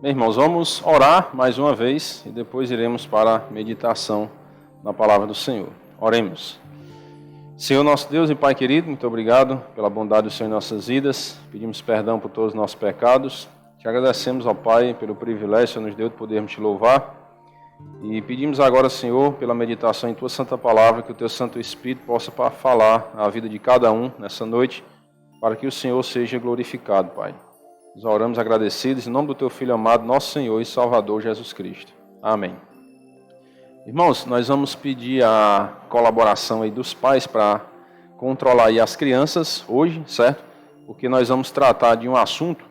Bem, irmãos, vamos orar mais uma vez e depois iremos para a meditação na palavra do Senhor. Oremos. Senhor nosso Deus e Pai querido, muito obrigado pela bondade do Senhor em nossas vidas. Pedimos perdão por todos os nossos pecados. Te agradecemos, ó Pai, pelo privilégio que o Senhor nos deu de podermos te louvar. E pedimos agora, Senhor, pela meditação em Tua Santa Palavra, que o Teu Santo Espírito possa falar a vida de cada um nessa noite, para que o Senhor seja glorificado, Pai. Nós oramos agradecidos em nome do Teu Filho amado, nosso Senhor e Salvador Jesus Cristo. Amém. Irmãos, nós vamos pedir a colaboração aí dos pais para controlar aí as crianças hoje, certo? Porque nós vamos tratar de um assunto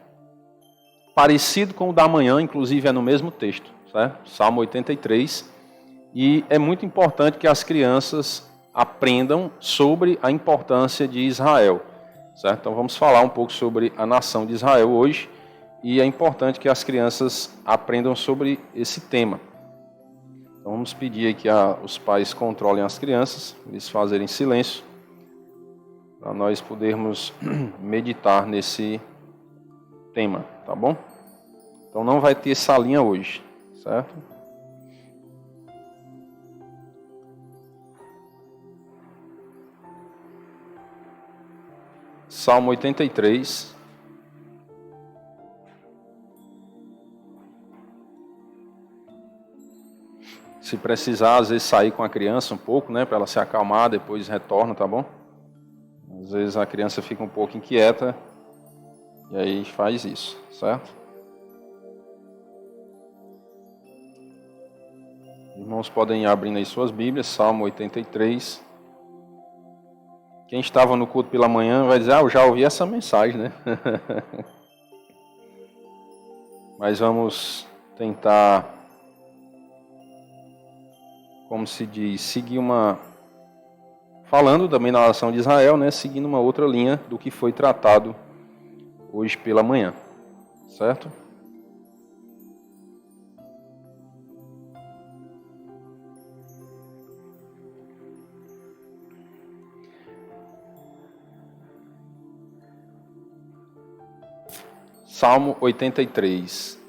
parecido com o da manhã, inclusive é no mesmo texto, certo? Salmo 83. E é muito importante que as crianças aprendam sobre a importância de Israel. Certo? Então vamos falar um pouco sobre a nação de Israel hoje e é importante que as crianças aprendam sobre esse tema. Então vamos pedir que os pais controlem as crianças, eles fazerem silêncio, para nós podermos meditar nesse tema, tá bom? Então não vai ter salinha hoje, certo? Salmo 83. Se precisar, às vezes sair com a criança um pouco, né, para ela se acalmar, depois retorna, tá bom? Às vezes a criança fica um pouco inquieta e aí faz isso, certo? Irmãos podem ir abrindo aí suas Bíblias, Salmo 83. Quem estava no culto pela manhã vai dizer, eu já ouvi essa mensagem, né? Mas vamos tentar, como se diz, seguir falando também na nação de Israel, né? Seguindo uma outra linha do que foi tratado hoje pela manhã, certo? Salmo 83.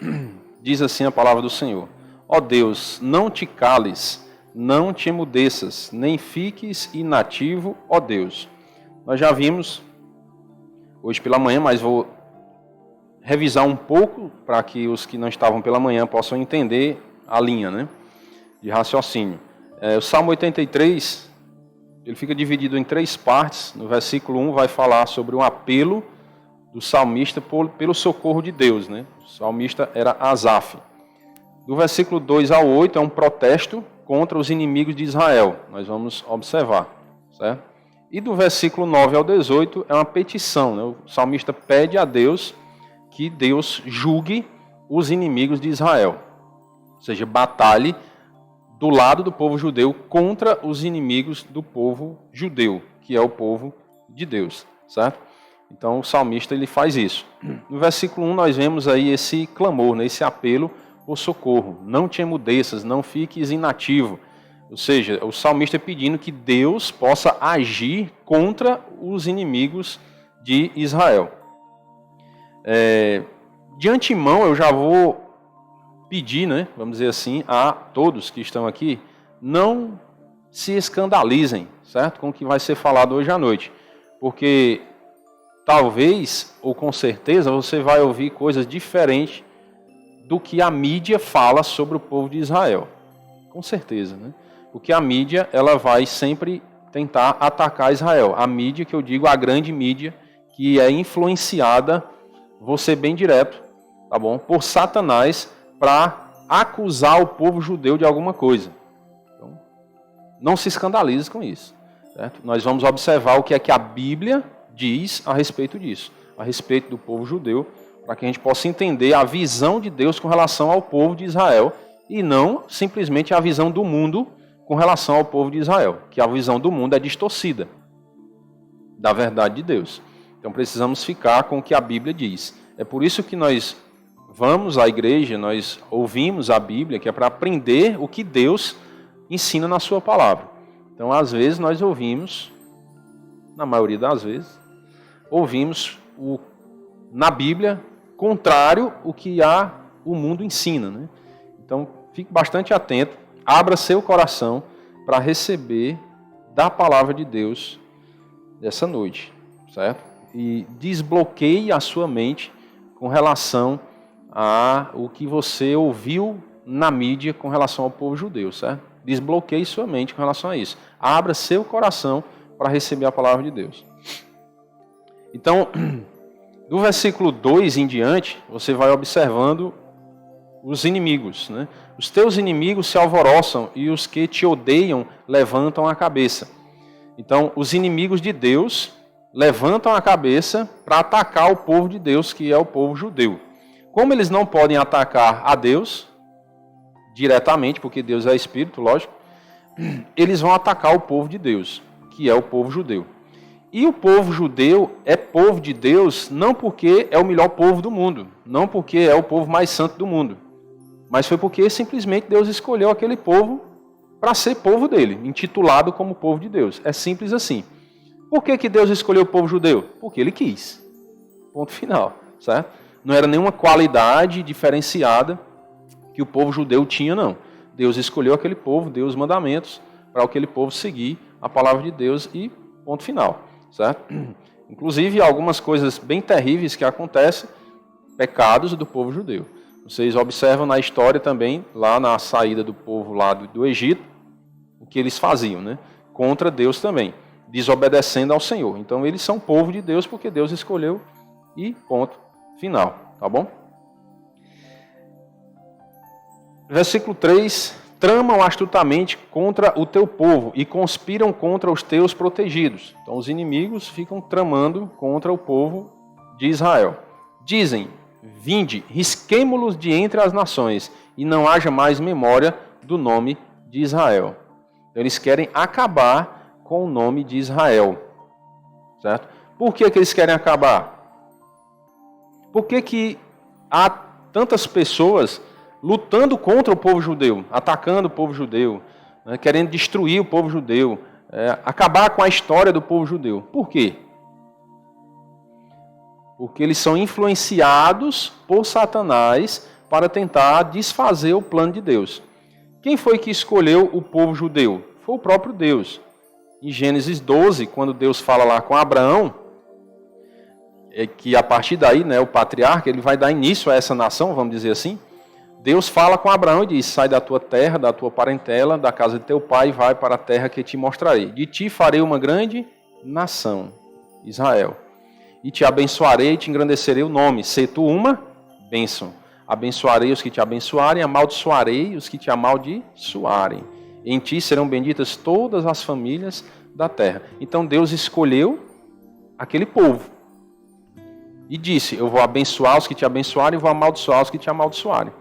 Diz assim a palavra do Senhor: Ó Deus, não te cales, não te emudeças, nem fiques inativo, ó Deus. Nós já vimos hoje pela manhã, mas vou revisar um pouco para que os que não estavam pela manhã possam entender a linha, né, de raciocínio. O Salmo 83, ele fica dividido em 3 partes. No versículo 1 vai falar sobre um apelo do salmista pelo socorro de Deus, né? O salmista era Asaf. Do versículo 2 ao 8 é um protesto contra os inimigos de Israel. Nós vamos observar, certo? E do versículo 9 ao 18 é uma petição, né? O salmista pede a Deus que Deus julgue os inimigos de Israel. Ou seja, batalhe do lado do povo judeu contra os inimigos do povo judeu, que é o povo de Deus, certo? Então o salmista ele faz isso. No versículo 1 nós vemos aí esse clamor, né, esse apelo por socorro. Não te emudeças, não fiques inativo. Ou seja, o salmista pedindo que Deus possa agir contra os inimigos de Israel. De antemão eu já vou pedir, né, vamos dizer assim, a todos que estão aqui, não se escandalizem, certo? Com o que vai ser falado hoje à noite. Porque talvez, ou com certeza, você vai ouvir coisas diferentes do que a mídia fala sobre o povo de Israel. Com certeza, né? Porque a mídia, ela vai sempre tentar atacar Israel. A mídia, que eu digo, a grande mídia, que é influenciada, vou ser bem direto, tá bom? Por Satanás, para acusar o povo judeu de alguma coisa. Então, não se escandalize com isso, certo? Nós vamos observar o que é que a Bíblia diz a respeito disso, a respeito do povo judeu, para que a gente possa entender a visão de Deus com relação ao povo de Israel e não simplesmente a visão do mundo com relação ao povo de Israel, que a visão do mundo é distorcida da verdade de Deus. Então precisamos ficar com o que a Bíblia diz. É por isso que nós vamos à igreja, nós ouvimos a Bíblia, que é para aprender o que Deus ensina na sua palavra. Então às vezes nós ouvimos, na maioria das vezes, ouvimos na Bíblia contrário o que a o mundo ensina, né? Então, fique bastante atento, abra seu coração para receber da palavra de Deus dessa noite, certo? E desbloqueie a sua mente com relação a o que você ouviu na mídia com relação ao povo judeu, certo? Desbloqueie sua mente com relação a isso. Abra seu coração para receber a palavra de Deus. Então, do versículo 2 em diante, você vai observando os inimigos, né? Os teus inimigos se alvoroçam e os que te odeiam levantam a cabeça. Então, os inimigos de Deus levantam a cabeça para atacar o povo de Deus, que é o povo judeu. Como eles não podem atacar a Deus diretamente, porque Deus é espírito, lógico, eles vão atacar o povo de Deus, que é o povo judeu. E o povo judeu é povo de Deus não porque é o melhor povo do mundo, não porque é o povo mais santo do mundo, mas foi porque simplesmente Deus escolheu aquele povo para ser povo dele, intitulado como povo de Deus. É simples assim. Por que Deus escolheu o povo judeu? Porque ele quis. Ponto final, certo? Não era nenhuma qualidade diferenciada que o povo judeu tinha, não. Deus escolheu aquele povo, deu os mandamentos para aquele povo seguir a palavra de Deus e ponto final, certo? Inclusive, algumas coisas bem terríveis que acontecem, pecados do povo judeu. Vocês observam na história também, lá na saída do povo lá do Egito, o que eles faziam, né? Contra Deus também, desobedecendo ao Senhor. Então, eles são povo de Deus porque Deus escolheu e ponto final, tá bom? Versículo 3, tramam astutamente contra o teu povo e conspiram contra os teus protegidos. Então, os inimigos ficam tramando contra o povo de Israel. Dizem, vinde, risquemo-los de entre as nações, e não haja mais memória do nome de Israel. Então, eles querem acabar com o nome de Israel. Certo? Por que eles querem acabar? Por que há tantas pessoas lutando contra o povo judeu, atacando o povo judeu, né, querendo destruir o povo judeu, acabar com a história do povo judeu? Por quê? Porque eles são influenciados por Satanás para tentar desfazer o plano de Deus. Quem foi que escolheu o povo judeu? Foi o próprio Deus. Em Gênesis 12, quando Deus fala lá com Abraão, que a partir daí, né, o patriarca, ele vai dar início a essa nação, vamos dizer assim. Deus fala com Abraão e diz, sai da tua terra, da tua parentela, da casa de teu pai, e vai para a terra que te mostrarei. De ti farei uma grande nação, Israel. E te abençoarei e te engrandecerei o nome. Sê tu uma bênção. Abençoarei os que te abençoarem, amaldiçoarei os que te amaldiçoarem. Em ti serão benditas todas as famílias da terra. Então Deus escolheu aquele povo. E disse, eu vou abençoar os que te abençoarem e vou amaldiçoar os que te amaldiçoarem.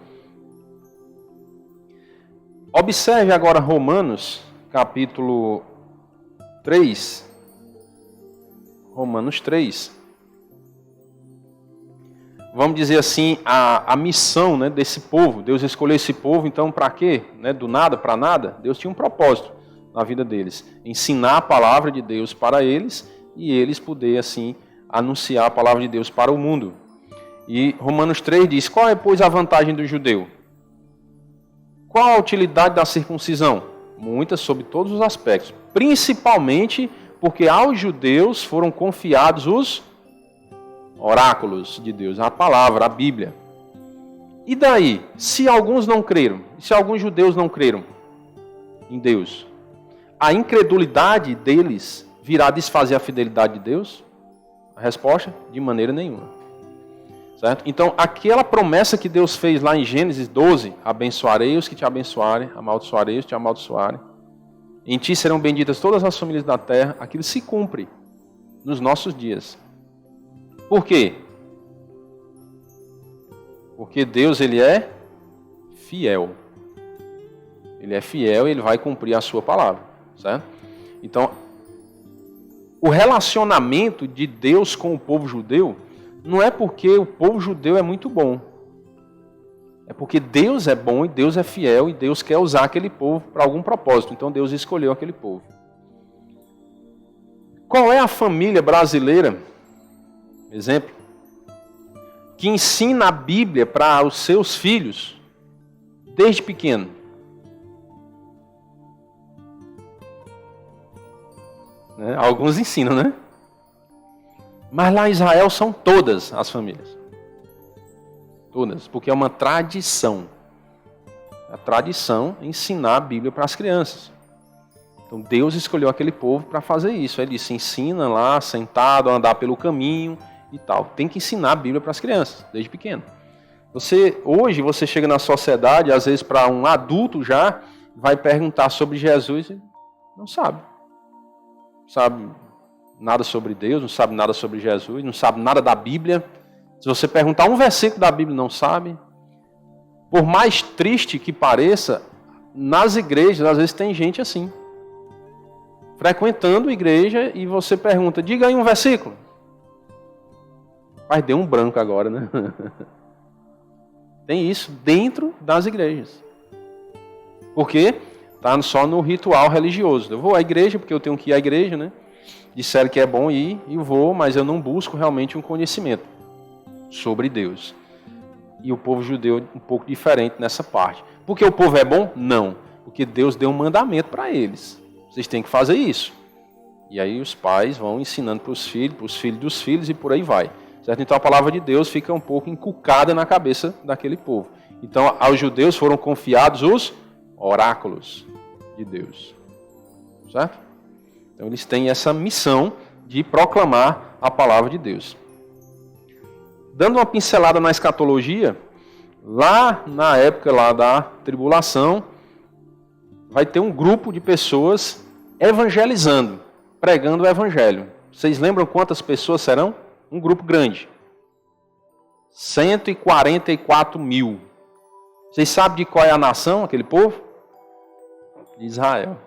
Observe agora Romanos, capítulo 3. Romanos 3. Vamos dizer assim, a missão, né, desse povo. Deus escolheu esse povo, então para quê? Né, do nada para nada? Deus tinha um propósito na vida deles. Ensinar a palavra de Deus para eles e eles poderem assim anunciar a palavra de Deus para o mundo. E Romanos 3 diz, qual é, pois, a vantagem do judeu? Qual a utilidade da circuncisão? Muitas, sob todos os aspectos. Principalmente porque aos judeus foram confiados os oráculos de Deus, a palavra, a Bíblia. E daí, se alguns não creram, se alguns judeus não creram em Deus, a incredulidade deles virá desfazer a fidelidade de Deus? A resposta, de maneira nenhuma. Certo? Então, aquela promessa que Deus fez lá em Gênesis 12, abençoarei os que te abençoarem, amaldiçoarei os que te amaldiçoarem, em ti serão benditas todas as famílias da terra, aquilo se cumpre nos nossos dias. Por quê? Porque Deus, ele é fiel. Ele é fiel e ele vai cumprir a sua palavra. Certo? Então, o relacionamento de Deus com o povo judeu não é porque o povo judeu é muito bom. É porque Deus é bom e Deus é fiel e Deus quer usar aquele povo para algum propósito. Então Deus escolheu aquele povo. Qual é a família brasileira? Exemplo. que ensina a Bíblia para os seus filhos desde pequeno? Né? Alguns ensinam, né? Mas lá em Israel são todas as famílias. Todas, porque é uma tradição. A tradição é ensinar a Bíblia para as crianças. Então Deus escolheu aquele povo para fazer isso. Ele disse, ensina lá, sentado, a andar pelo caminho e tal. Tem que ensinar a Bíblia para as crianças, desde pequeno. Hoje você chega na sociedade, às vezes para um adulto já, vai perguntar sobre Jesus e não sabe. Não sabe nada sobre Deus, não sabe nada sobre Jesus, não sabe nada da Bíblia. Se você perguntar um versículo da Bíblia, não sabe. Por mais triste que pareça, nas igrejas, às vezes tem gente assim. Frequentando a igreja e você pergunta, diga aí um versículo. Mas deu um branco agora, né? Tem isso dentro das igrejas. Por quê? Está só no ritual religioso. Eu vou à igreja porque eu tenho que ir à igreja, né? Disseram que é bom ir e eu vou, mas eu não busco realmente um conhecimento sobre Deus. E o povo judeu é um pouco diferente nessa parte. Porque o povo é bom? Não. Porque Deus deu um mandamento para eles. Vocês têm que fazer isso. E aí os pais vão ensinando para os filhos dos filhos e por aí vai. Certo? Então a palavra de Deus fica um pouco encucada na cabeça daquele povo. Então aos judeus foram confiados os oráculos de Deus. Certo? Então eles têm essa missão de proclamar a palavra de Deus. Dando uma pincelada na escatologia, lá na época lá da tribulação, vai ter um grupo de pessoas evangelizando, pregando o evangelho. Vocês lembram quantas pessoas serão? Um grupo grande. 144 mil. Vocês sabem de qual é a nação, aquele povo? De Israel.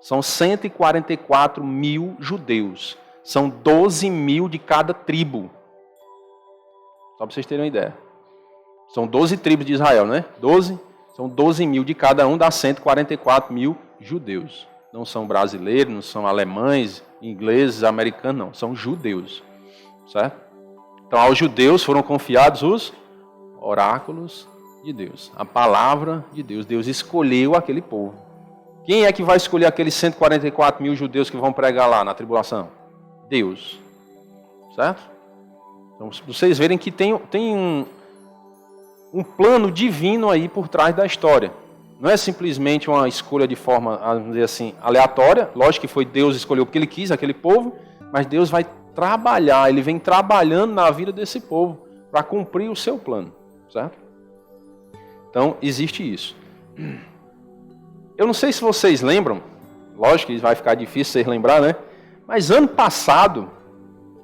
São 144 mil judeus. São 12 mil de cada tribo. Só para vocês terem uma ideia. São 12 tribos de Israel, né? 12. São 12 mil de cada um, dá 144 mil judeus. Não são brasileiros, não são alemães, ingleses, americanos, não. São judeus. Certo? Então aos judeus foram confiados os oráculos de Deus. A palavra de Deus. Deus escolheu aquele povo. Quem é que vai escolher aqueles 144 mil judeus que vão pregar lá na tribulação? Deus. Certo? Então, vocês verem que tem um plano divino aí por trás da história. Não é simplesmente uma escolha de forma, vamos dizer assim, aleatória. Lógico que foi Deus que escolheu porque Ele quis, aquele povo. Mas Deus vai trabalhar, Ele vem trabalhando na vida desse povo para cumprir o seu plano. Certo? Então, existe isso. Eu não sei se vocês lembram, lógico que vai ficar difícil vocês lembrar, né? Mas ano passado,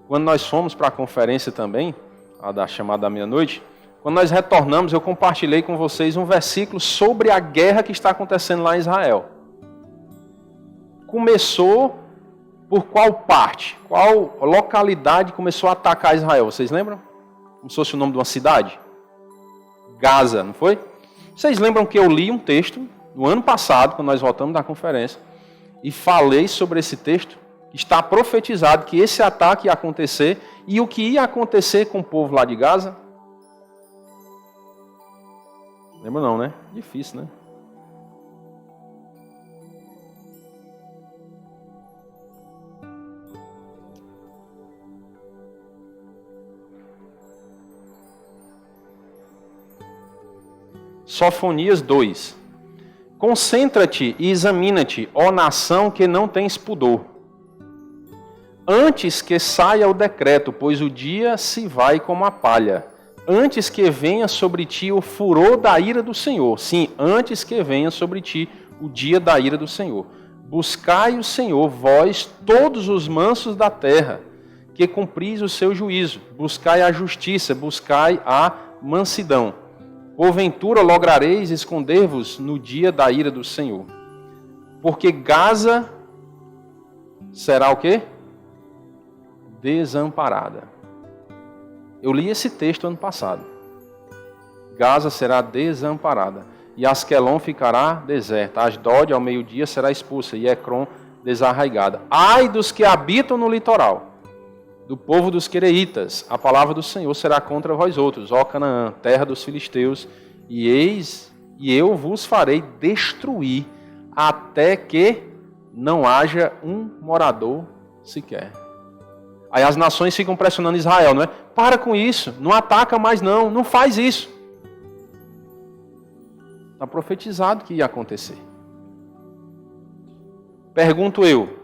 quando nós fomos para a conferência também, a da chamada da meia-noite, quando nós retornamos, eu compartilhei com vocês um versículo sobre a guerra que está acontecendo lá em Israel. Começou por qual parte? Qual localidade começou a atacar Israel? Vocês lembram? Como se fosse o nome de uma cidade? Gaza, não foi? Vocês lembram que eu li um texto no ano passado, quando nós voltamos da conferência, e falei sobre esse texto, que está profetizado que esse ataque ia acontecer, e o que ia acontecer com o povo lá de Gaza? Lembra não, né? Difícil, né? Sofonias 2. Concentra-te e examina-te, ó nação que não tens pudor. Antes que saia o decreto, pois o dia se vai como a palha. Antes que venha sobre ti o furor da ira do Senhor. Sim, antes que venha sobre ti o dia da ira do Senhor. Buscai o Senhor, vós, todos os mansos da terra, que cumpris o seu juízo. Buscai a justiça, buscai a mansidão. Porventura lograreis esconder-vos no dia da ira do Senhor. Porque Gaza será o quê? Desamparada. Eu li esse texto ano passado. Gaza será desamparada. E Asquelon ficará deserta. Asdod ao meio-dia será expulsa. E Ecrom desarraigada. Ai dos que habitam no litoral. do povo dos quereitas, a palavra do Senhor será contra vós outros, ó Canaã, terra dos filisteus, e eu vos farei destruir até que não haja um morador sequer. Aí as nações ficam pressionando Israel, não é? Para com isso, não ataca mais não faz isso. Está profetizado que ia acontecer. Pergunto eu,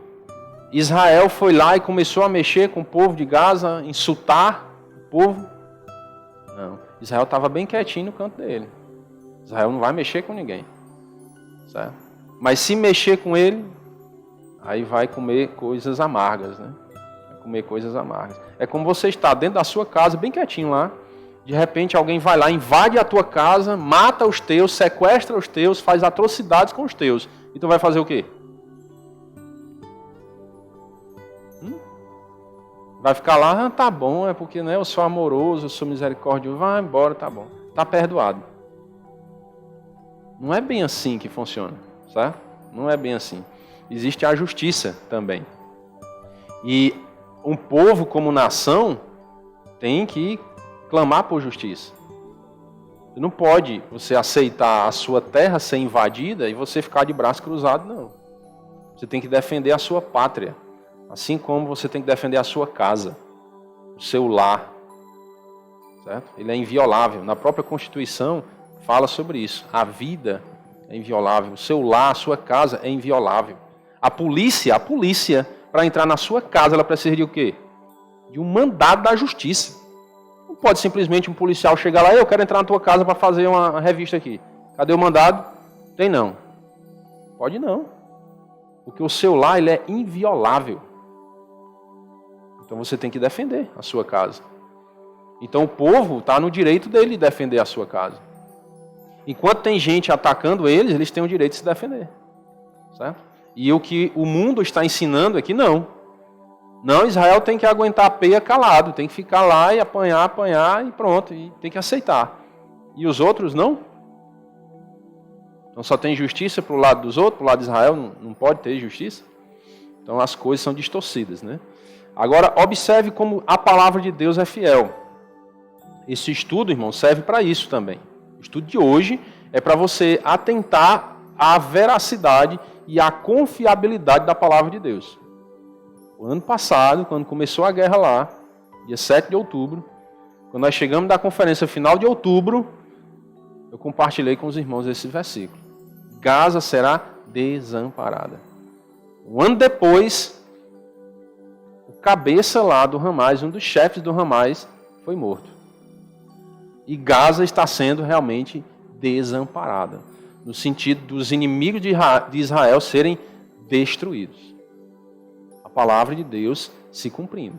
Israel foi lá e começou a mexer com o povo de Gaza, insultar o povo? Não, Israel estava bem quietinho no canto dele. Israel não vai mexer com ninguém, certo? Mas se mexer com ele, aí vai comer coisas amargas, né? Vai comer coisas amargas. É como você está dentro da sua casa, bem quietinho lá, de repente alguém vai lá, invade a tua casa, mata os teus, sequestra os teus, faz atrocidades com os teus. E tu vai fazer o quê? Vai ficar lá, tá bom, é porque né, eu sou amoroso, eu sou misericordioso, vai embora, tá bom. Tá perdoado. Não é bem assim que funciona, certo? Não é bem assim. Existe a justiça também. E um povo como nação tem que clamar por justiça. Você não pode você aceitar a sua terra ser invadida e você ficar de braço cruzado, não. Você tem que defender a sua pátria. Assim como você tem que defender a sua casa, o seu lar. Certo? Ele é inviolável. Na própria Constituição fala sobre isso. A vida é inviolável. O seu lar, a sua casa é inviolável. A polícia, para entrar na sua casa, ela precisa de o quê? De um mandado da justiça. Não pode simplesmente um policial chegar lá, eu quero entrar na tua casa para fazer uma revista aqui. Cadê o mandado? Tem não. Pode não. Porque o seu lar, ele é inviolável. Então você tem que defender a sua casa. Então o povo está no direito dele de defender a sua casa. Enquanto tem gente atacando eles têm o direito de se defender. Certo? E o que o mundo está ensinando é que não. Não, Israel tem que aguentar a peia calado, tem que ficar lá e apanhar e pronto, e tem que aceitar. E os outros não? Então só tem justiça para o lado dos outros, para o lado de Israel não pode ter justiça? Então as coisas são distorcidas, né? Agora, observe como a palavra de Deus é fiel. Esse estudo, irmão, serve para isso também. O estudo de hoje é para você atentar à veracidade e à confiabilidade da palavra de Deus. O ano passado, quando começou a guerra lá, dia 7 de outubro, quando nós chegamos da conferência final de outubro, eu compartilhei com os irmãos esse versículo. Gaza será desamparada. Um ano depois, o cabeça lá do Hamas, um dos chefes do Hamas, foi morto. E Gaza está sendo realmente desamparada, no sentido dos inimigos de Israel serem destruídos. A palavra de Deus se cumprindo.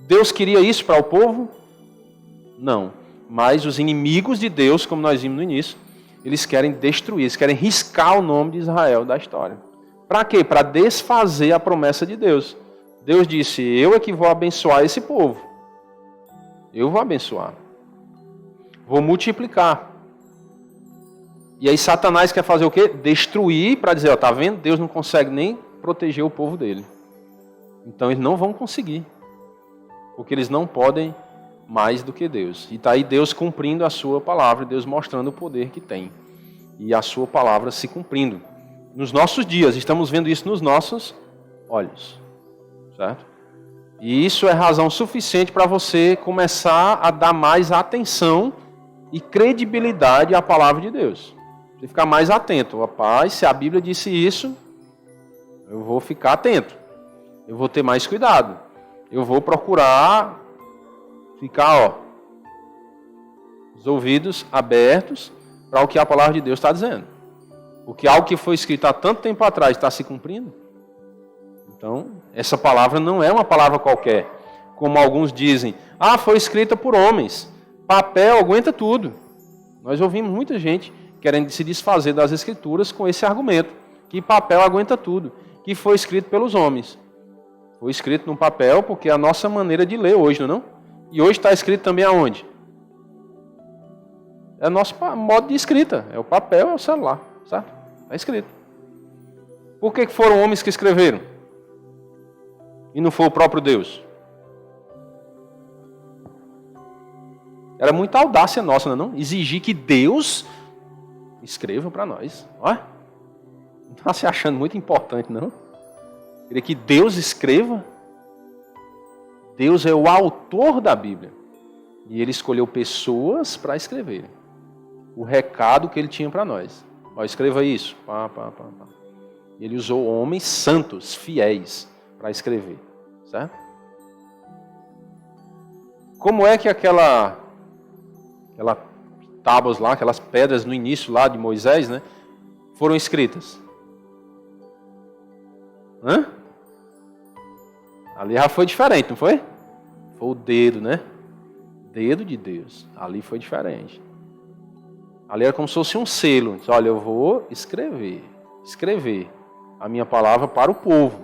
Deus queria isso para o povo? Não. Mas os inimigos de Deus, como nós vimos no início, eles querem destruir, eles querem riscar o nome de Israel da história. Para quê? Para desfazer a promessa de Deus. Deus disse, eu é que vou abençoar esse povo. Eu vou abençoar. Vou multiplicar. E aí Satanás quer fazer o quê? Destruir para dizer, ó, tá vendo? Deus não consegue nem proteger o povo dele. Então eles não vão conseguir. Porque eles não podem mais do que Deus. E está aí Deus cumprindo a sua palavra, Deus mostrando o poder que tem. E a sua palavra se cumprindo. Nos nossos dias, estamos vendo isso nos nossos olhos. Certo? E isso é razão suficiente para você começar a dar mais atenção e credibilidade à palavra de Deus. Você ficar mais atento. Rapaz, se a Bíblia disse isso, eu vou ficar atento. Eu vou ter mais cuidado. Eu vou procurar ficar, os ouvidos abertos para o que a palavra de Deus está dizendo. Porque algo que foi escrito há tanto tempo atrás está se cumprindo. Então, essa palavra não é uma palavra qualquer. Como alguns dizem, foi escrita por homens. Papel aguenta tudo. Nós ouvimos muita gente querendo se desfazer das escrituras com esse argumento. Que papel aguenta tudo. Que foi escrito pelos homens. Foi escrito no papel porque é a nossa maneira de ler hoje, não é? E hoje está escrito também aonde? É o nosso modo de escrita. É o papel, é o celular. Certo? Está escrito. Por que foram homens que escreveram? E não foi o próprio Deus? Era muita audácia nossa, não é não? Exigir que Deus escreva para nós. Olha, não está se achando muito importante, não? Queria que Deus escreva. Deus é o autor da Bíblia. E Ele escolheu pessoas para escreverem o recado que Ele tinha para nós. Ó, escreva isso. Pá. Ele usou homens santos, fiéis, para escrever. Certo? Como é que aquela tábuas lá, aquelas pedras no início lá de Moisés, né, foram escritas? Ali já foi diferente, não foi? Foi o dedo, né? Dedo de Deus. Ali foi diferente. Ali era como se fosse um selo. Olha, eu vou escrever a minha palavra para o povo.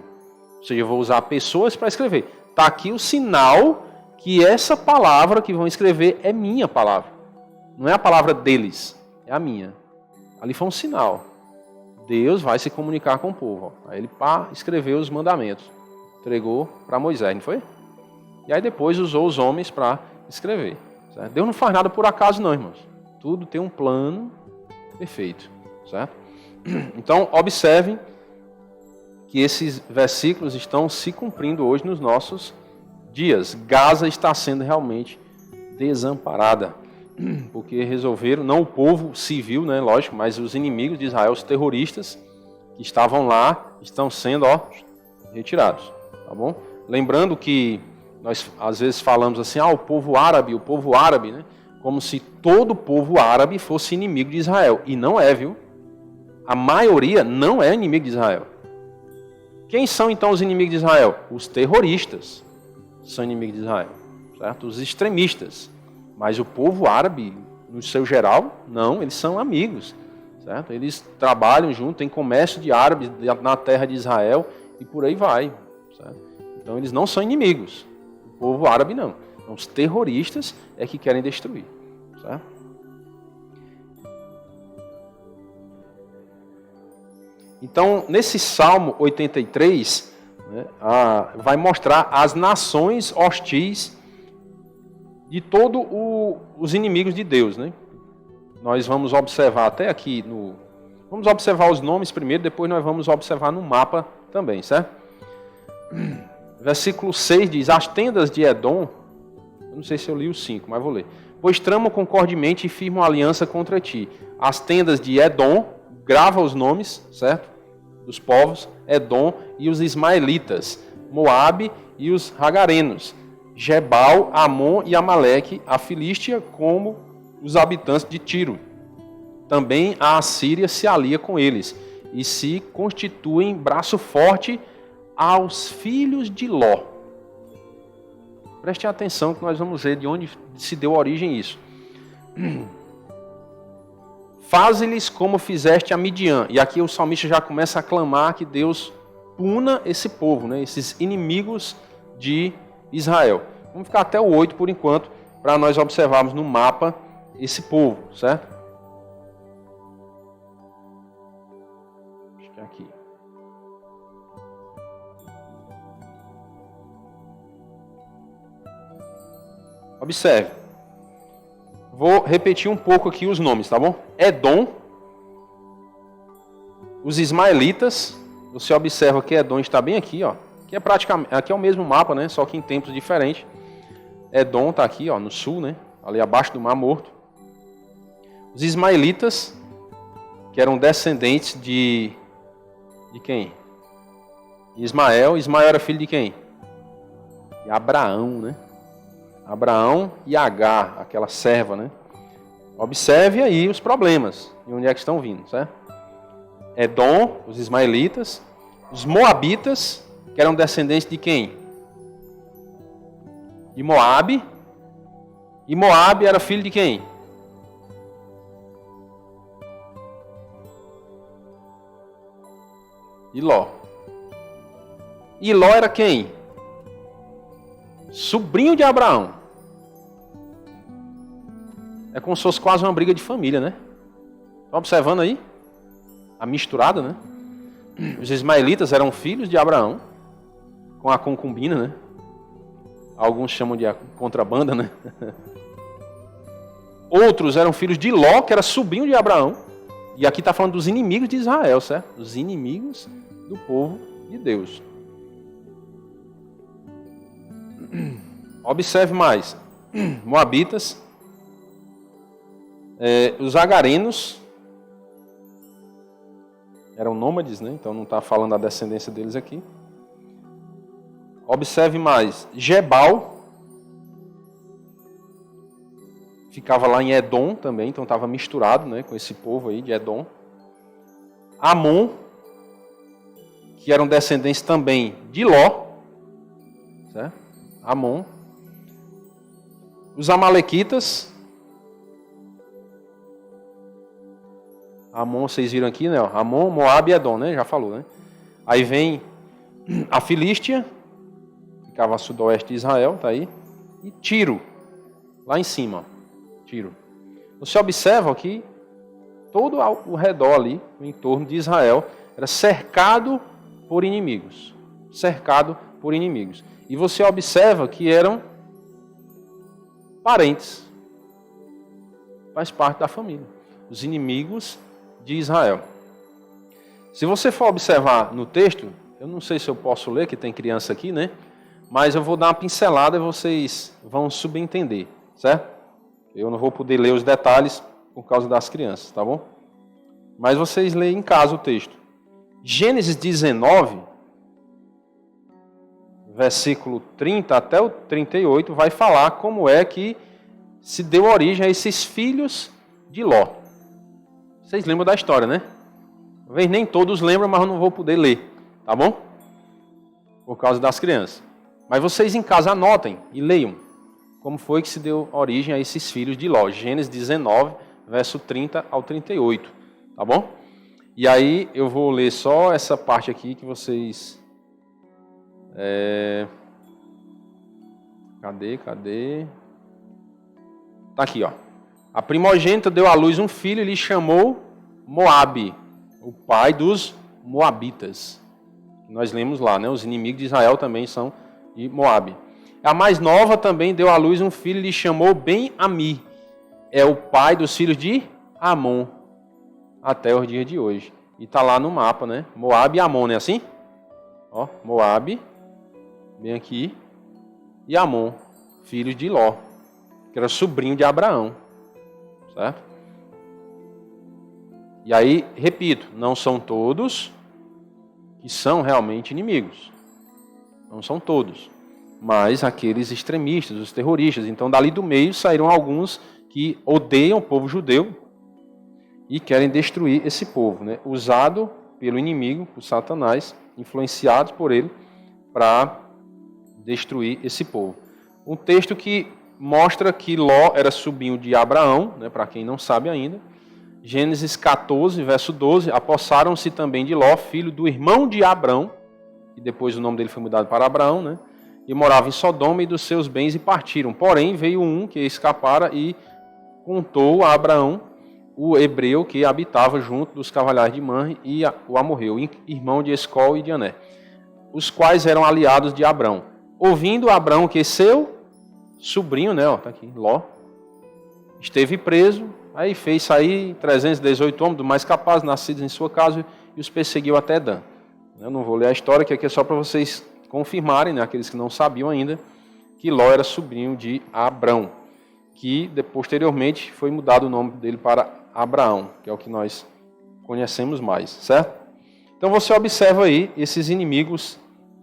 Ou seja, eu vou usar pessoas para escrever. Está aqui o sinal que essa palavra que vão escrever é minha palavra. Não é a palavra deles, é a minha. Ali foi um sinal. Deus vai se comunicar com o povo. Aí ele escreveu os mandamentos. Entregou para Moisés, não foi? E aí depois usou os homens para escrever. Certo? Deus não faz nada por acaso não, irmãos. Tudo tem um plano perfeito. Certo? Então, observem que esses versículos estão se cumprindo hoje nos nossos dias. Gaza está sendo realmente desamparada. Porque resolveram, não o povo civil, né, lógico, mas os inimigos de Israel, os terroristas que estavam lá, estão sendo retirados. Tá bom? Lembrando que nós às vezes falamos assim, o povo árabe, né? Como se todo o povo árabe fosse inimigo de Israel. E não é, viu? A maioria não é inimigo de Israel. Quem são então os inimigos de Israel? Os terroristas são inimigos de Israel, certo? Os extremistas. Mas o povo árabe, no seu geral, não, eles são amigos, certo? Eles trabalham junto, tem comércio de árabes na terra de Israel e por aí vai, certo? Então eles não são inimigos, o povo árabe não. Então, os terroristas é que querem destruir, certo? Então, nesse Salmo 83, né, vai mostrar as nações hostis de todos os inimigos de Deus, né? Nós vamos observar até aqui vamos observar os nomes primeiro, depois nós vamos observar no mapa também, certo? Versículo 6 diz, as tendas de Edom, eu não sei se eu li o 5, mas vou ler. Pois tramam concordemente e firmam aliança contra ti. As tendas de Edom, grava os nomes, certo? Dos povos, Edom e os ismaelitas, Moabe e os hagarenos, Gebal, Amon e Amaleque, a Filístia, como os habitantes de Tiro. Também a Assíria se alia com eles e se constituem braço forte aos filhos de Ló. Prestem atenção que nós vamos ver de onde se deu origem isso. Faze-lhes como fizeste a Midian. E aqui o salmista já começa a clamar que Deus puna esse povo, né? Esses inimigos de Israel. Vamos ficar até o 8 por enquanto, para nós observarmos no mapa esse povo, certo? Acho que é aqui. Observe. Vou repetir um pouco aqui os nomes, tá bom? Edom, os ismaelitas. Você observa que Edom está bem aqui, ó. Aqui é o mesmo mapa, né? Só que em tempos diferentes. Edom está aqui, ó, no sul, né? Ali abaixo do Mar Morto. Os ismaelitas, que eram descendentes de quem? De Ismael. Ismael era filho de quem? De Abraão, né? Abraão e Agar, aquela serva, né? Observe aí os problemas, e onde é que estão vindo, certo? Edom, os ismaelitas, os moabitas, que eram descendentes de quem? De Moabe. E Moabe era filho de quem? De Ló. E Ló era quem? Sobrinho de Abraão. É como se fosse quase uma briga de família, né? Estão observando aí? A misturada, né? Os ismaelitas eram filhos de Abraão, com a concubina, né? Alguns chamam de contrabanda, né? Outros eram filhos de Ló, que era sobrinho de Abraão. E aqui está falando dos inimigos de Israel, certo? Os inimigos do povo de Deus. Observe mais. Moabitas, os agarenos, eram nômades, né? Então não está falando da descendência deles aqui. Observe mais. Gebal, ficava lá em Edom também, então estava misturado, né, com esse povo aí de Edom. Amon, que eram descendentes também de Ló, certo? Amon. Os amalequitas. Amon, vocês viram aqui, né? Amon, Moabe e Edom, né? Já falou, né? Aí vem a Filístia, ficava a sudoeste de Israel, tá aí. E Tiro, lá em cima. Tiro. Você observa que todo ao redor ali, o entorno de Israel, era cercado por inimigos. Cercado por inimigos. E você observa que eram parentes. Faz parte da família. Os inimigos de Israel. Se você for observar no texto, eu não sei se eu posso ler, que tem criança aqui, né? Mas eu vou dar uma pincelada e vocês vão subentender, certo? Eu não vou poder ler os detalhes por causa das crianças, tá bom? Mas vocês leem em casa o texto. Gênesis 19, versículo 30 até o 38, vai falar como é que se deu origem a esses filhos de Ló. Vocês lembram da história, né? Talvez nem todos lembram, mas eu não vou poder ler, tá bom? Por causa das crianças. Mas vocês em casa anotem e leiam como foi que se deu origem a esses filhos de Ló. Gênesis 19, verso 30 ao 38, tá bom? E aí eu vou ler só essa parte aqui que vocês... Cadê? Tá aqui, ó. A primogênita deu à luz um filho e lhe chamou Moabe, o pai dos Moabitas. Nós lemos lá, né? Os inimigos de Israel também são de Moabe. A mais nova também deu à luz um filho e lhe chamou Ben-Ami. É o pai dos filhos de Amon, até os dias de hoje. E tá lá no mapa, né? Moabe e Amon, não é assim? Ó, Moabe, bem aqui, e Amon, filhos de Ló, que era sobrinho de Abraão. Certo? E aí, repito, não são todos que são realmente inimigos. Não são todos. Mas aqueles extremistas, os terroristas. Então, dali do meio saíram alguns que odeiam o povo judeu e querem destruir esse povo, né? Usado pelo inimigo, por Satanás, influenciados por ele, para destruir esse povo. Um texto que mostra que Ló era sobrinho de Abraão, né, para quem não sabe ainda. Gênesis 14, verso 12. Apossaram-se também de Ló, filho do irmão de Abrão, e depois o nome dele foi mudado para Abraão, né? E morava em Sodoma e dos seus bens e partiram. Porém, veio um que escapara e contou a Abraão, o hebreu que habitava junto dos cavalares de Manre, e o amorreu, irmão de Escol e de Ané, os quais eram aliados de Abrão. Ouvindo Abrão que seu sobrinho, né, ó, tá aqui, Ló, esteve preso, aí fez sair 318 homens, do mais capazes, nascidos em sua casa, e os perseguiu até Dan. Eu não vou ler a história, que aqui é só para vocês confirmarem, né, aqueles que não sabiam ainda, que Ló era sobrinho de Abrão, que posteriormente foi mudado o nome dele para Abraão, que é o que nós conhecemos mais, certo? Então você observa aí esses inimigos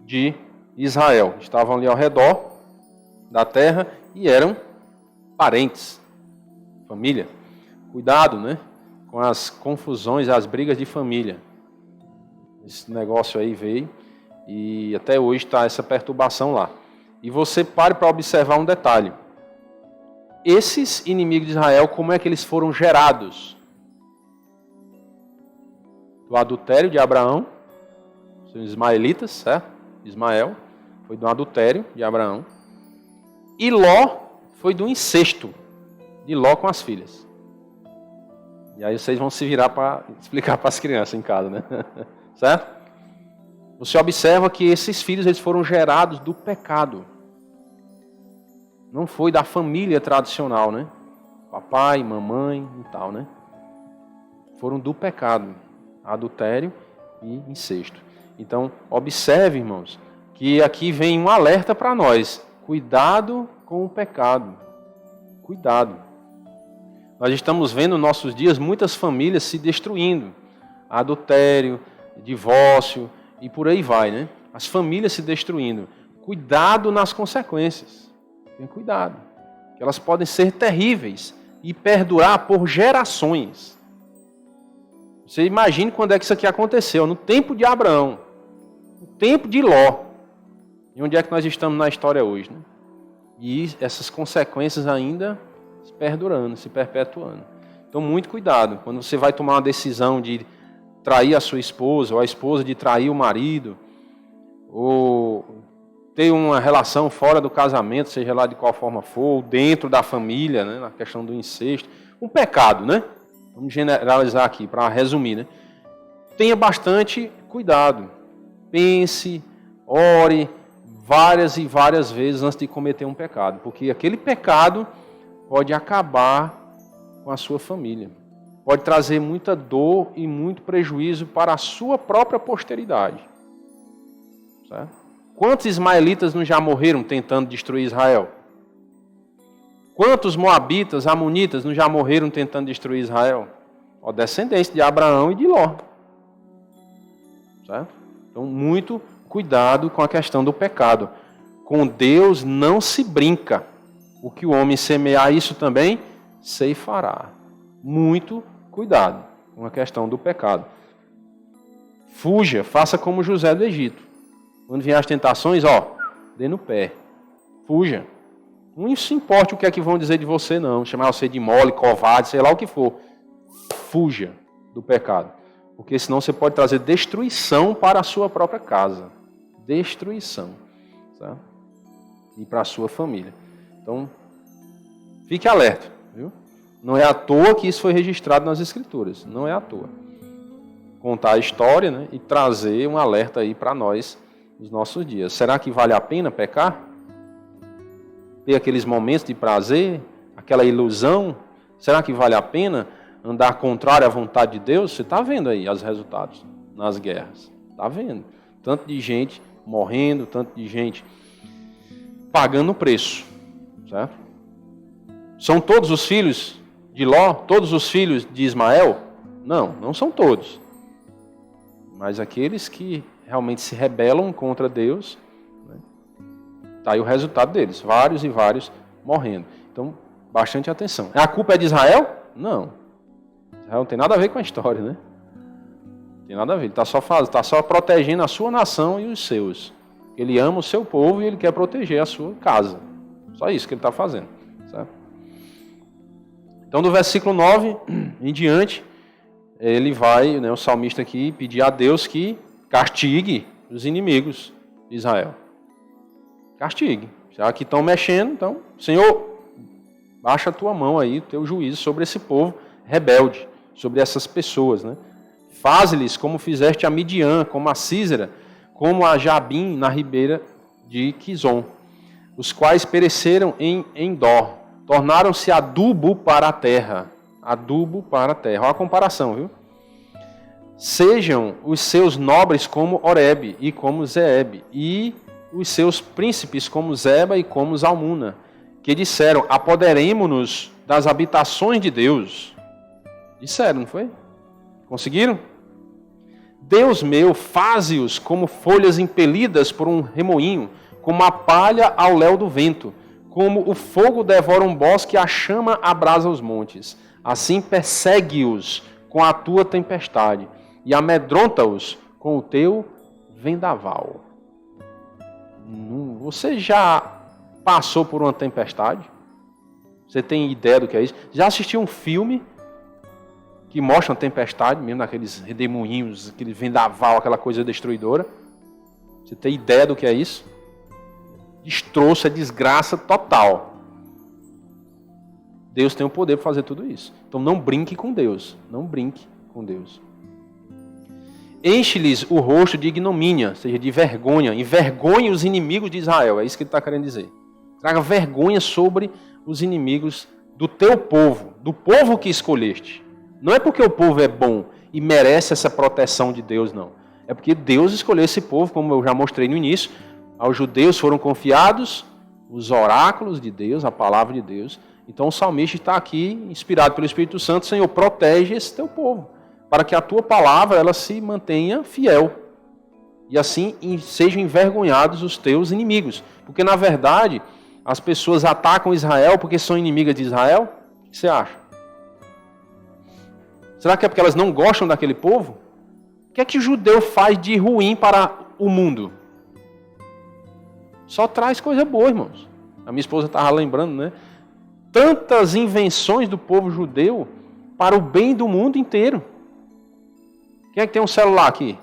de Israel, estavam ali ao redor da terra e eram parentes, família. Cuidado, né, com as confusões, as brigas de família. Esse negócio aí veio e até hoje está essa perturbação lá. E você pare para observar um detalhe. Esses inimigos de Israel, como é que eles foram gerados? Do adultério de Abraão, os ismaelitas, certo? Ismael foi do adultério de Abraão. E Ló foi do incesto de Ló com as filhas. E aí vocês vão se virar para explicar para as crianças em casa, né? Certo? Você observa que esses filhos eles foram gerados do pecado. Não foi da família tradicional, né? papai, mamãe e tal, né? Foram do pecado, adultério e incesto. Então, observe, irmãos, que aqui vem um alerta para nós. Cuidado com o pecado. Cuidado. Nós estamos vendo nos nossos dias muitas famílias se destruindo. Adultério, divórcio e por aí vai, né? As famílias se destruindo. Cuidado nas consequências. Tenha cuidado. Que elas podem ser terríveis e perdurar por gerações. Você imagine quando é que isso aqui aconteceu. No tempo de Abraão. No tempo de Ló. E onde é que nós estamos na história hoje, né? E essas consequências ainda se perdurando, se perpetuando. Então, muito cuidado. Quando você vai tomar uma decisão de trair a sua esposa, ou a esposa de trair o marido, ou ter uma relação fora do casamento, seja lá de qual forma for, ou dentro da família, né, na questão do incesto. Um pecado, né? Vamos generalizar aqui, para resumir, né? Tenha bastante cuidado. Pense, ore várias e várias vezes antes de cometer um pecado, porque aquele pecado pode acabar com a sua família. Pode trazer muita dor e muito prejuízo para a sua própria posteridade. Certo? Quantos ismaelitas não já morreram tentando destruir Israel? Quantos moabitas, amonitas não já morreram tentando destruir Israel? Ó, descendentes de Abraão e de Ló. Certo? Então, muito cuidado com a questão do pecado. Com Deus não se brinca. O que o homem semear, isso também ceifará. Muito cuidado com a questão do pecado. Fuja, faça como José do Egito. Quando vier as tentações, dê no pé. Fuja. Não se importe o que é que vão dizer de você, não. Chamar você de mole, covarde, sei lá o que for. Fuja do pecado. Porque senão você pode trazer destruição para a sua própria casa. Destruição. Certo? E para a sua família. Então, fique alerta. Viu? Não é à toa que isso foi registrado nas Escrituras. Não é à toa. Contar a história, né, e trazer um alerta aí para nós nos nossos dias. Será que vale a pena pecar? Ter aqueles momentos de prazer? Aquela ilusão? Será que vale a pena andar contrário à vontade de Deus? Você está vendo aí os resultados nas guerras. Está vendo? Tanto de gente morrendo, tanto de gente pagando o preço. Certo? São todos os filhos de Ló? Todos os filhos de Ismael? Não, não são todos. Mas aqueles que realmente se rebelam contra Deus, está aí o resultado deles. Vários e vários morrendo. Então, bastante atenção. A culpa é de Israel? Não. Israel não tem nada a ver com a história, né? Não tem nada a ver. Ele está só protegendo a sua nação e os seus. Ele ama o seu povo e ele quer proteger a sua casa. Só isso que ele está fazendo. Certo? Então, do versículo 9 em diante, ele vai, o salmista aqui, pedir a Deus que castigue os inimigos de Israel. Castigue. Já que estão mexendo, então, Senhor, baixa a tua mão aí, o teu juízo sobre esse povo rebelde, sobre essas pessoas, né? Faze-lhes como fizeste a Midian, como a Sísera, como a Jabim na ribeira de Quizon, os quais pereceram em Endor, tornaram-se adubo para a terra. Adubo para a terra. Olha a comparação, viu? Sejam os seus nobres como Oreb e como Zeeb, e os seus príncipes como Zeba e como Zalmuna, que disseram, apoderemo-nos das habitações de Deus. Disseram, não foi? Conseguiram? Deus meu, faze-os como folhas impelidas por um remoinho, como a palha ao léu do vento, como o fogo devora um bosque e a chama abrasa os montes. Assim persegue-os com a tua tempestade e amedronta-os com o teu vendaval. Você já passou por uma tempestade? Você tem ideia do que é isso? Já assistiu um filme que mostra uma tempestade, mesmo naqueles redemoinhos, aquele vendaval, aquela coisa destruidora? Você tem ideia do que é isso? Destroço, é desgraça total. Deus tem o poder para fazer tudo isso. Então não brinque com Deus. Não brinque com Deus. Enche-lhes o rosto de ignomínia, ou seja, de vergonha. Envergonhe os inimigos de Israel. É isso que ele está querendo dizer. Traga vergonha sobre os inimigos do teu povo, do povo que escolheste. Não é porque o povo é bom e merece essa proteção de Deus, não. É porque Deus escolheu esse povo, como eu já mostrei no início. Aos judeus foram confiados os oráculos de Deus, a palavra de Deus. Então o salmista está aqui, inspirado pelo Espírito Santo, Senhor, protege esse teu povo, para que a tua palavra ela se mantenha fiel. E assim sejam envergonhados os teus inimigos. Porque na verdade, as pessoas atacam Israel porque são inimigas de Israel? O que você acha? Será que é porque elas não gostam daquele povo? O que é que o judeu faz de ruim para o mundo? Só traz coisa boa, irmãos. A minha esposa estava lembrando, né? Tantas invenções do povo judeu para o bem do mundo inteiro. Quem é que tem um celular aqui?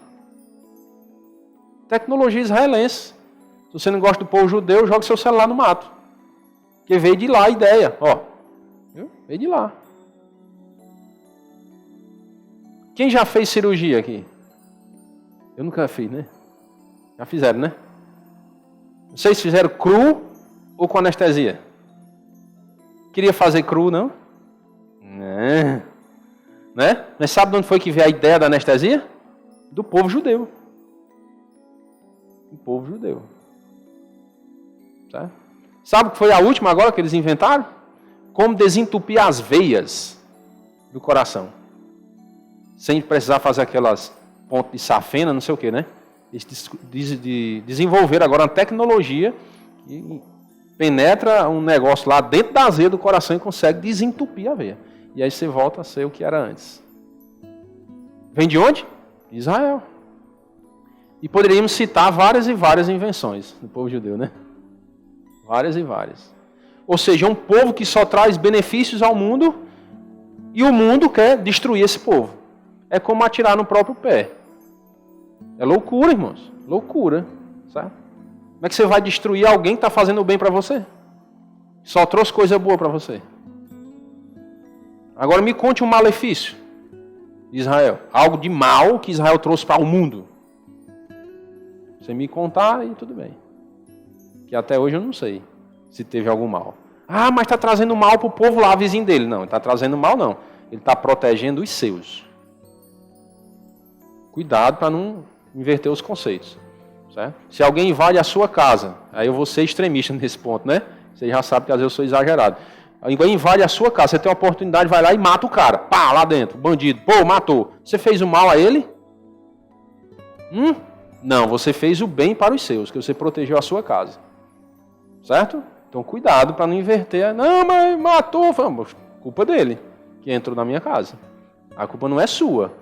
Tecnologia israelense. Se você não gosta do povo judeu, joga seu celular no mato. Porque veio de lá a ideia. Ó, viu? Veio de lá. Quem já fez cirurgia aqui? Eu nunca fiz, né? Já fizeram, né? Vocês fizeram cru ou com anestesia? Queria fazer cru, não? Não. Né? Mas sabe de onde foi que veio a ideia da anestesia? Do povo judeu. Do povo judeu. Certo? Sabe o que foi a última agora que eles inventaram? Como desentupir as veias do coração. Sem precisar fazer aquelas pontes de safena, não sei o que, né? Eles desenvolveram agora uma tecnologia que penetra um negócio lá dentro da veia do coração e consegue desentupir a veia. E aí você volta a ser o que era antes. Vem de onde? Israel. E poderíamos citar várias e várias invenções do povo judeu, né? Várias e várias. Ou seja, um povo que só traz benefícios ao mundo e o mundo quer destruir esse povo. É como atirar no próprio pé. É loucura, irmãos. Loucura. Certo? Como é que você vai destruir alguém que está fazendo o bem para você? Só trouxe coisa boa para você. Agora me conte um malefício de Israel. Algo de mal que Israel trouxe para o mundo. Você me contar e tudo bem. Que até hoje eu não sei se teve algum mal. Ah, mas está trazendo mal para o povo lá, vizinho dele. Não, ele está trazendo mal não. Ele está protegendo os seus. Cuidado para não inverter os conceitos. Certo? Se alguém invade a sua casa, aí eu vou ser extremista nesse ponto, né? Você já sabe que às vezes eu sou exagerado. Alguém invade a sua casa, você tem uma oportunidade, vai lá e mata o cara. Pá, lá dentro, bandido. Pô, matou. Você fez o mal a ele? Não, você fez o bem para os seus, que você protegeu a sua casa. Certo? Então cuidado para não inverter. Não, mas matou. Vamos, culpa dele, que entrou na minha casa. A culpa não é sua.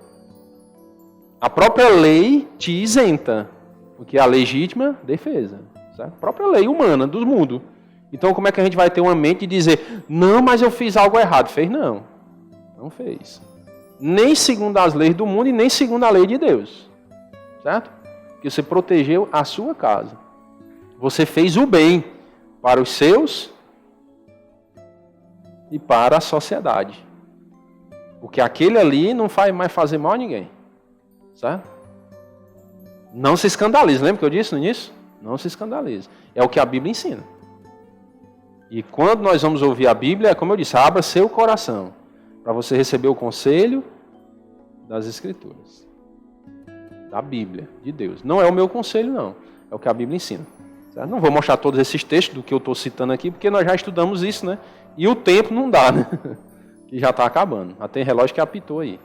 A própria lei te isenta, porque é a legítima defesa. Certo? A própria lei humana do mundo. Então como é que a gente vai ter uma mente de dizer, não, mas eu fiz algo errado? Fez não. Não fez. Nem segundo as leis do mundo e nem segundo a lei de Deus. Certo? Porque você protegeu a sua casa. Você fez o bem para os seus e para a sociedade. Porque aquele ali não vai mais fazer mal a ninguém. Certo? Não se escandalize. Lembra que eu disse no início? Não se escandalize. É o que a Bíblia ensina. E quando nós vamos ouvir a Bíblia, como eu disse, abra seu coração para você receber o conselho das Escrituras. Da Bíblia, de Deus. Não é o meu conselho, não. É o que a Bíblia ensina. Certo? Não vou mostrar todos esses textos do que eu estou citando aqui, porque nós já estudamos isso, né? E o tempo não dá, né? Que já está acabando. Já tem relógio que apitou aí.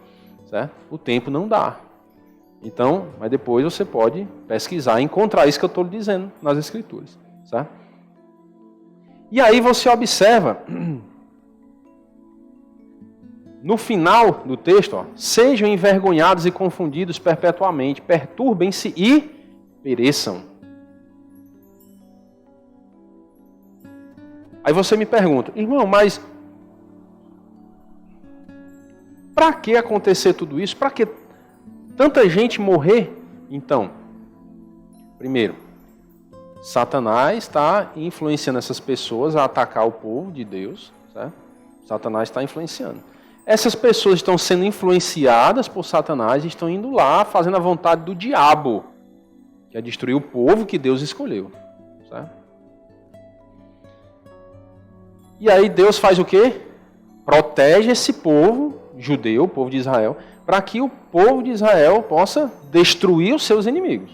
Certo? O tempo não dá. Então, mas depois você pode pesquisar e encontrar isso que eu estou lhe dizendo nas Escrituras. Certo? E aí você observa, no final do texto, ó, sejam envergonhados e confundidos perpetuamente, perturbem-se e pereçam. Aí você me pergunta, irmão, mas para que acontecer tudo isso? Para que tanta gente morrer? Então, primeiro, Satanás está influenciando essas pessoas a atacar o povo de Deus. Certo? Satanás está influenciando. Essas pessoas estão sendo influenciadas por Satanás e estão indo lá fazendo a vontade do diabo, que é destruir o povo que Deus escolheu. Certo? E aí Deus faz o quê? protege esse povo judeu, o povo de Israel, para que o povo de Israel possa destruir os seus inimigos.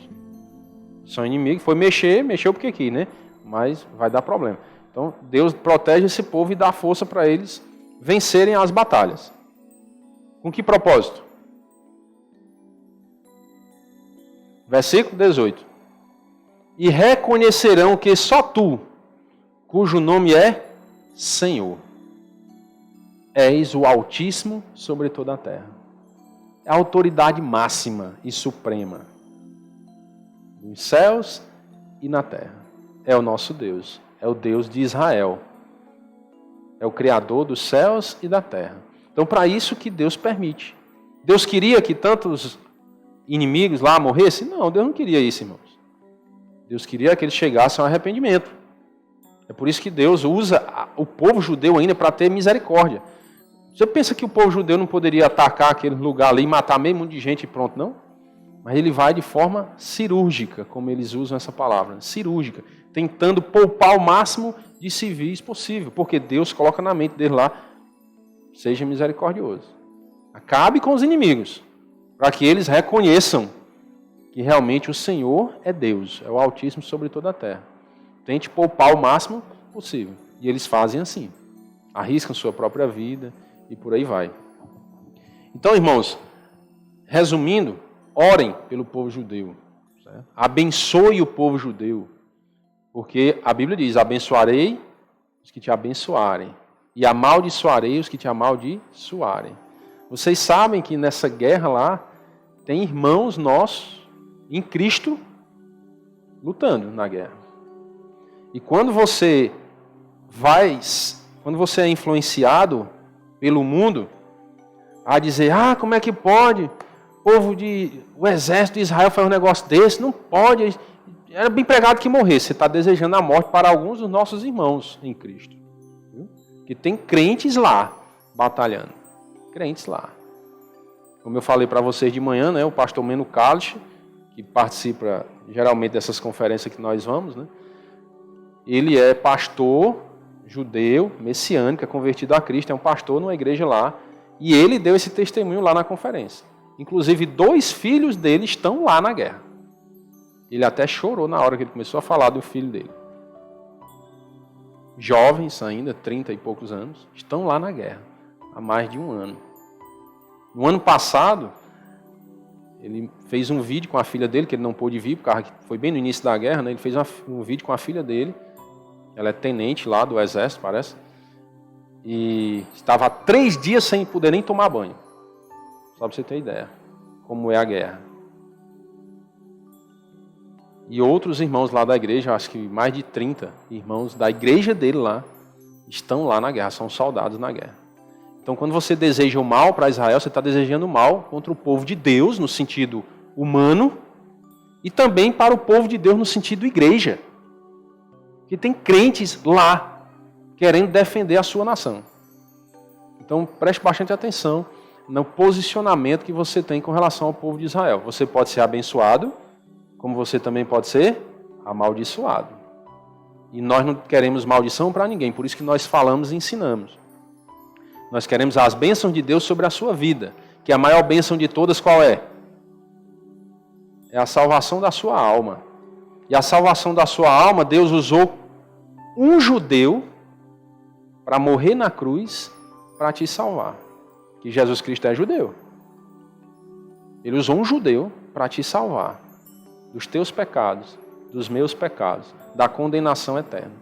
São inimigos, foi mexeu porque aqui, né? Mas vai dar problema. Então, Deus protege esse povo e dá força para eles vencerem as batalhas. Com que propósito? Versículo 18. E reconhecerão que só tu, cujo nome é Senhor, és o Altíssimo sobre toda a terra. É a autoridade máxima e suprema nos céus e na terra. É o nosso Deus, é o Deus de Israel. É o Criador dos céus e da terra. Então, para isso que Deus permite. Deus queria que tantos inimigos lá morressem? Não, Deus não queria isso, irmãos. Deus queria que eles chegassem ao arrependimento. É por isso que Deus usa o povo judeu ainda para ter misericórdia. Você pensa que o povo judeu não poderia atacar aquele lugar ali e matar meio mundo de gente e pronto, não? Mas ele vai de forma cirúrgica, como eles usam essa palavra, cirúrgica, tentando poupar o máximo de civis possível, porque Deus coloca na mente dele lá, seja misericordioso. Acabe com os inimigos, para que eles reconheçam que realmente o Senhor é Deus, é o Altíssimo sobre toda a terra. Tente poupar o máximo possível. E eles fazem assim, arriscam sua própria vida e por aí vai. Então, irmãos, resumindo, orem pelo povo judeu. Certo? Abençoe o povo judeu. Porque a Bíblia diz, abençoarei os que te abençoarem. E amaldiçoarei os que te amaldiçoarem. Vocês sabem que nessa guerra lá, tem irmãos nossos em Cristo lutando na guerra. E quando você é influenciado pelo mundo a dizer, como é que pode? O exército de Israel faz um negócio desse, não pode. Era bem pregado que morresse. Você está desejando a morte para alguns dos nossos irmãos em Cristo. Viu? Que tem crentes lá, batalhando. Crentes lá. Como eu falei para vocês de manhã, né, o pastor Meno Kalich, que participa geralmente dessas conferências que nós vamos, né, ele é pastor judeu, messiânico, é convertido a Cristo, é um pastor numa igreja lá, e ele deu esse testemunho lá na conferência. Inclusive, 2 filhos dele estão lá na guerra. Ele até chorou na hora que ele começou a falar do filho dele. Jovens ainda, 30 e poucos anos, estão lá na guerra, há mais de um ano. No ano passado, ele fez um vídeo com a filha dele, que ele não pôde vir, porque foi bem no início da guerra, né? Ele fez um vídeo com a filha dele, ela é tenente lá do exército, parece, e estava há 3 dias sem poder nem tomar banho. Só para você ter ideia, como é a guerra. E outros irmãos lá da igreja, acho que mais de 30 irmãos da igreja dele lá, estão lá na guerra, são soldados na guerra. Então, quando você deseja o mal para Israel, você está desejando o mal contra o povo de Deus, no sentido humano, e também para o povo de Deus, no sentido igreja. Que tem crentes lá, querendo defender a sua nação. Então, preste bastante atenção no posicionamento que você tem com relação ao povo de Israel. Você pode ser abençoado, como você também pode ser amaldiçoado. E nós não queremos maldição para ninguém, por isso que nós falamos e ensinamos. Nós queremos as bênçãos de Deus sobre a sua vida, que a maior bênção de todas qual é? É a salvação da sua alma. E a salvação da sua alma, Deus usou um judeu para morrer na cruz para te salvar. Que Jesus Cristo é judeu. Ele usou um judeu para te salvar dos teus pecados, dos meus pecados, da condenação eterna.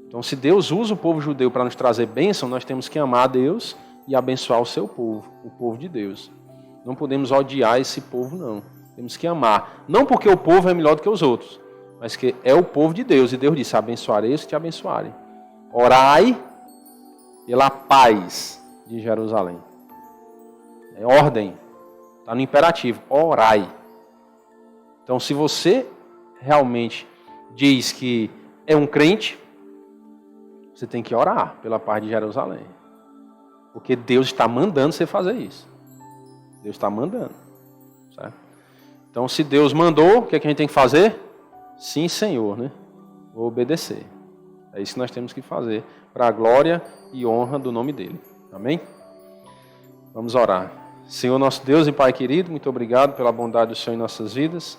Então, se Deus usa o povo judeu para nos trazer bênção, nós temos que amar a Deus e abençoar o seu povo, o povo de Deus. Não podemos odiar esse povo, não. Temos que amar. Não porque o povo é melhor do que os outros, mas que é o povo de Deus. E Deus disse, abençoarei os que te abençoarem. Orai pela paz de Jerusalém. É ordem. Está no imperativo. Orai. Então, se você realmente diz que é um crente, você tem que orar pela paz de Jerusalém. Porque Deus está mandando você fazer isso. Deus está mandando. Certo? Então, se Deus mandou, o que é que a gente tem que fazer? Sim, Senhor, né? Vou obedecer. É isso que nós temos que fazer para a glória e honra do nome dele. Amém? Vamos orar. Senhor nosso Deus e Pai querido, muito obrigado pela bondade do Senhor em nossas vidas.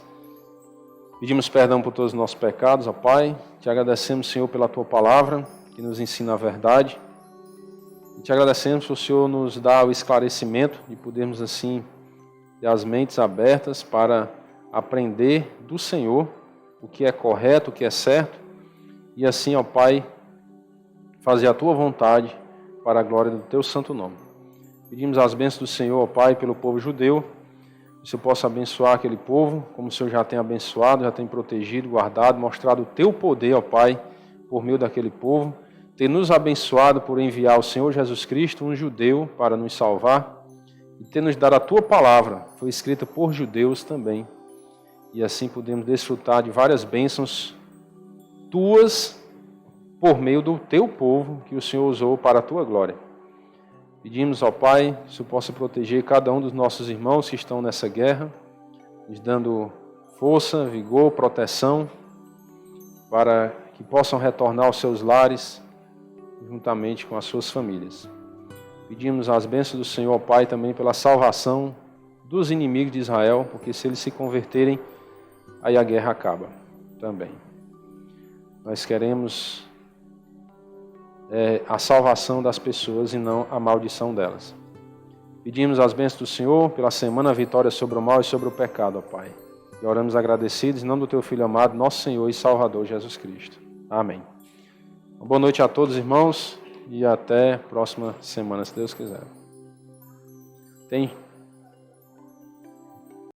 Pedimos perdão por todos os nossos pecados, ó Pai. Te agradecemos, Senhor, pela Tua palavra, que nos ensina a verdade. E te agradecemos por o Senhor nos dar o esclarecimento de podermos, assim, ter as mentes abertas para aprender do Senhor o que é correto, o que é certo. E assim, ó Pai, fazer a Tua vontade para a glória do Teu santo nome. Pedimos as bênçãos do Senhor, ó Pai, pelo povo judeu. Que o Senhor possa abençoar aquele povo, como o Senhor já tem abençoado, já tem protegido, guardado, mostrado o Teu poder, ó Pai, por meio daquele povo. Ter nos abençoado por enviar o Senhor Jesus Cristo, um judeu, para nos salvar. E ter nos dado a Tua palavra, foi escrita por judeus também. E assim podemos desfrutar de várias bênçãos Tuas, por meio do Teu povo, que o Senhor usou para a Tua glória. Pedimos, ó Pai, que o Senhor possa proteger cada um dos nossos irmãos que estão nessa guerra, nos dando força, vigor, proteção, para que possam retornar aos seus lares, juntamente com as suas famílias. Pedimos as bênçãos do Senhor, ó Pai, também pela salvação dos inimigos de Israel, porque se eles se converterem, aí a guerra acaba também. Nós queremos a salvação das pessoas e não a maldição delas. Pedimos as bênçãos do Senhor pela semana, a vitória sobre o mal e sobre o pecado, ó Pai. E oramos agradecidos em nome do Teu Filho amado, nosso Senhor e Salvador Jesus Cristo. Amém. Uma boa noite a todos, irmãos, e até a próxima semana, se Deus quiser. Tem